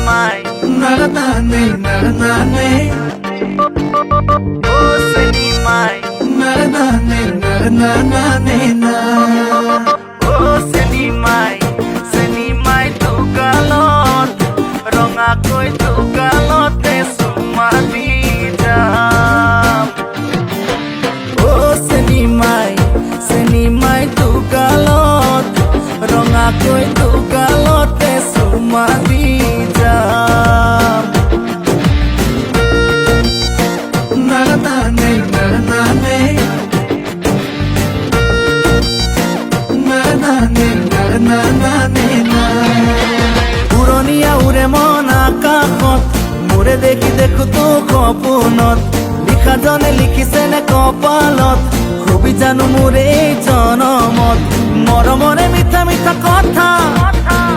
Senimai naranane naranane Oh Senimai naranane naranane na Oh Senimai Senimai tugalot ronga koi tugalote sumati jam Oh Senimai Senimai tugalot ronga koi tugalote sumati jam naranane naranane naranane naranane na পুরনিয়া উরে মন আকাশত মোরে দেখি দেখো তো সপোনত লিখা জনে লিখিছে নে কপালত খুবই জানো মোরে এই জনমত মৰমৰে মিঠা মিঠা কথা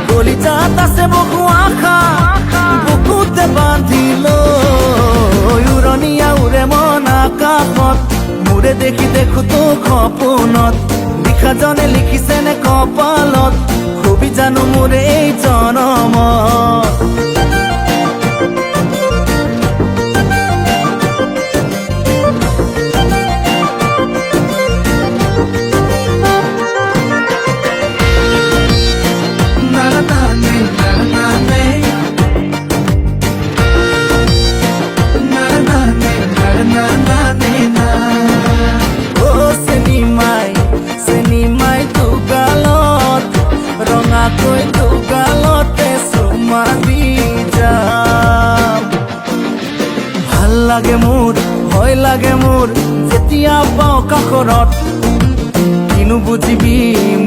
কলিজাত আছে বহু আশা বুকুতে বান্ধিল উৰণীয়া উৰে মন আকাশত মোৰে দেখি দেখো তো সপোনত লিখা জনে লিখিছে নে কপালত খুবই জানো মোরে এই জনমত naranane naranane naranane naranane na ও Senimai Senimai tugalot রঙা কই তুগালতে সুমাদি যাম ভাল লাগে মোৰ ভয় লাগে মোৰ যেতিয়া পাওঁ কাষৰত কিনো বুজিবি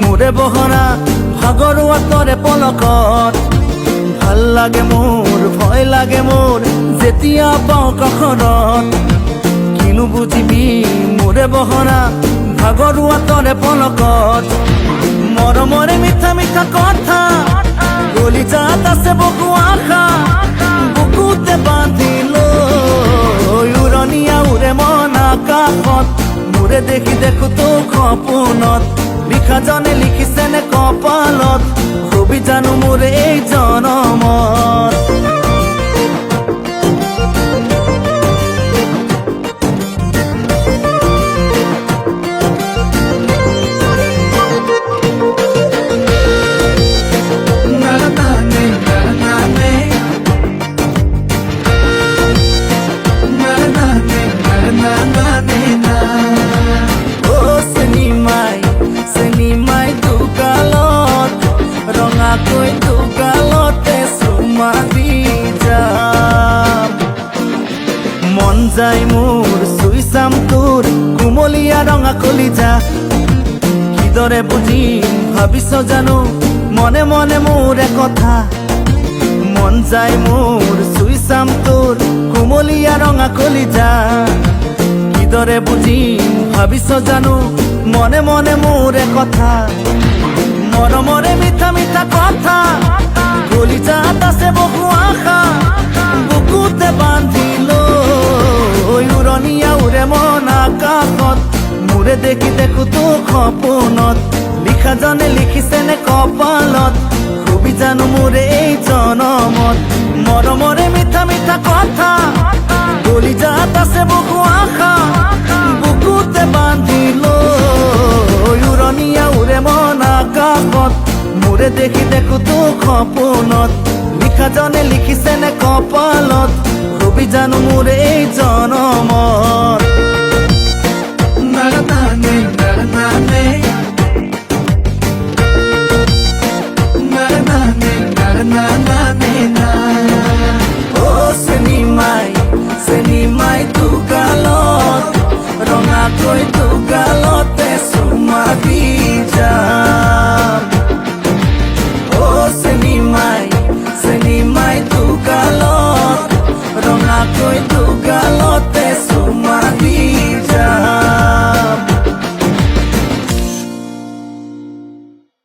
মোৰে বহৰা ভাগৰুৱা তৰে পলকত ভাল লাগে মোৰ ভয় লাগে মোৰ যেতিয়া পাওঁ কাষৰত কিনো বুজিবি মোৰে বহৰা ভাগৰুৱা তৰে পলকত মৰমৰে মিঠা মিঠা কথা কলিজাত আছে বহু আশা বুকুতে বান্ধিল উৰণীয়া উৰে মন আকাশত মোৰে দেখি দেখো তো সপোনত লিখা জনে লিখিছে নে কপালত খুবই জানো মোৰে এই জনমত naranane naranane naranane naranane na ও Senimai Senimai tugalot রঙা কই তুগালতে সুমাদি যাম মন যায় মোর চুই চাম তোৰ কুমলীয়া ৰঙা কলিজা কিদৰে বুজিম ভাবিছ জানো মনে মনে মোৰে কথা মন যায় মোৰ চুই চাম তোৰ কুমলীয়া ৰঙা কলিজা কিদৰে বুজিম ভাবিছ জানো মনে মনে মোৰে কথা মৰমৰে মিঠা মিঠা কথা কলিজাত আছে বহু আশা বুকুতে বান্ধিল উৰণীয়া উৰে মন আকাশত মোৰে দেখি দেখো তো সপোনত লিখা জনে লিখিছে নে কপালত খুবই জানো মোৰে এই জনমত মৰমৰে মিঠা মিঠা কথা কলিজাত আছে বহু আশা বুকুতে বান্ধিল উৰণীয়া উৰে মন আকাশত মোৰে দেখি দেখো তো সপোনত লিখা জনে লিখিছে নে কপালত খুবই জানো মোৰে এই জনমত